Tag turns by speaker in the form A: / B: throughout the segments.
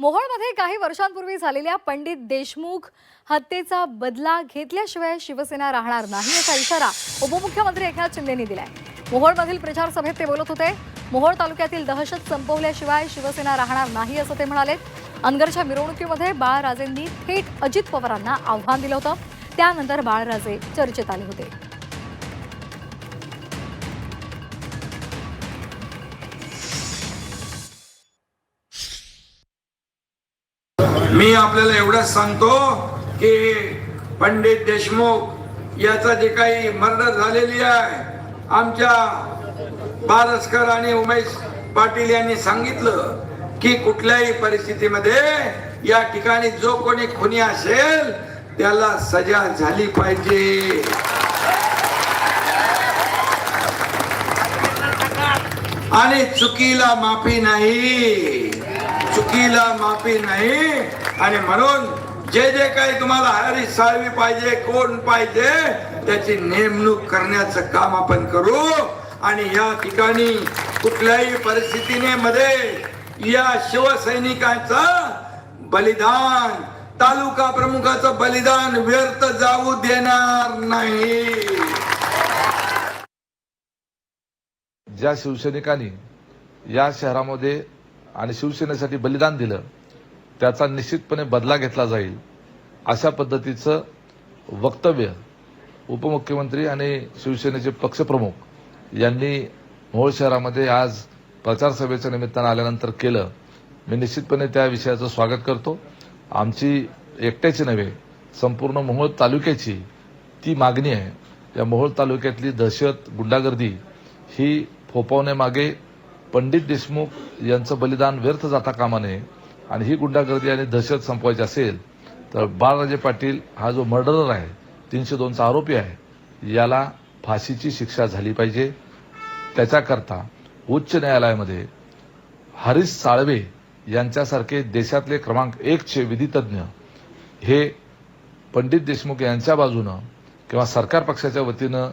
A: मोहोळमध्ये काही वर्षांपूर्वी झालेल्या पंडित देशमुख हत्येचा बदला घेतल्याशिवाय शिवसेना राहणार नाही असा इशारा उपमुख्यमंत्री एकनाथ शिंदेंनी दिलाय। मोहोळमधील प्रचार सभेत ते बोलत होते। मोहोळ तालुक्यातील दहशत संपवल्याशिवाय शिवसेना राहणार नाही असं ते म्हणाले। अनगरच्या मिरवणुकीमध्ये बाळराजेंनी थेट अजित पवारांना आव्हान दिलं होतं। त्यानंतर बाळराजे चर्चेत आले होते।
B: मी आपल्याला एवढंच सांगतो की पंडित देशमुख याचा जे काही मर्डर झालेली आहे, आमच्या बारसकर आणि उमेश पाटील यांनी सांगितलं की कुठल्याही परिस्थितीमध्ये या ठिकाणी जो कोणी खुनी असेल त्याला सजा झाली पाहिजे। आणि चुकीला माफी नाही, चुकीला माफी नाही। आणि म्हणून जे जे काही तुम्हाला हरी साळवी पाहिजे, कोण पाहिजे, त्याची नेमणूक करण्याचं काम आपण करू। आणि या ठिकाणी कुठल्याही परिस्थितीने मध्ये या शिवसैनिकांचं बलिदान, तालुका प्रमुखाचं बलिदान व्यर्थ जाऊ देणार नाही।
C: ज्या शिवसैनिकांनी या शहरामध्ये आणि शिवसेनेसाठी बलिदान दिलं त्याचा निश्चितपणे बदला घेतला जाईल अशा पद्धतीचं वक्तव्य उपमुख्यमंत्री आणि शिवसेनेचे पक्षप्रमुख यांनी मोहोळ शहरामध्ये आज प्रचार सभेच्या निमित्तानं आल्यानंतर केलं। मी निश्चितपणे त्या विषयाचं स्वागत करतो। आमची एकट्याची नव्हे, संपूर्ण मोहोळ तालुक्याची ती मागणी आहे। या मोहोळ तालुक्यातली दहशत, गुंडागर्दी ही फोपवण्यामागे पंडित देशमुख यांचं बलिदान व्यर्थ जाता कामा नये। आणि ही गुंडागर्दी आणि दहशत संपवायची असेल तर बाळराजे पाटील हा जो मर्डरर आहे, 302चा आरोपी आहे, याला फाशीची शिक्षा झाली पाहिजे। त्याच्याकरता उच्च न्यायालयामध्ये हरीश साळवे यांच्यासारखे देशातले क्रमांक 1चे विधितज्ञ हे पंडित देशमुख यांच्या बाजूनं किंवा सरकार पक्षाच्या वतीनं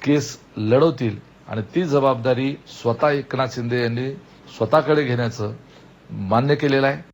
C: केस लढवतील आणि ती जबाबदारी स्वतः एकनाथ शिंदे यांनी स्वतःकडे घेण्याचं मान्य केलेलं आहे।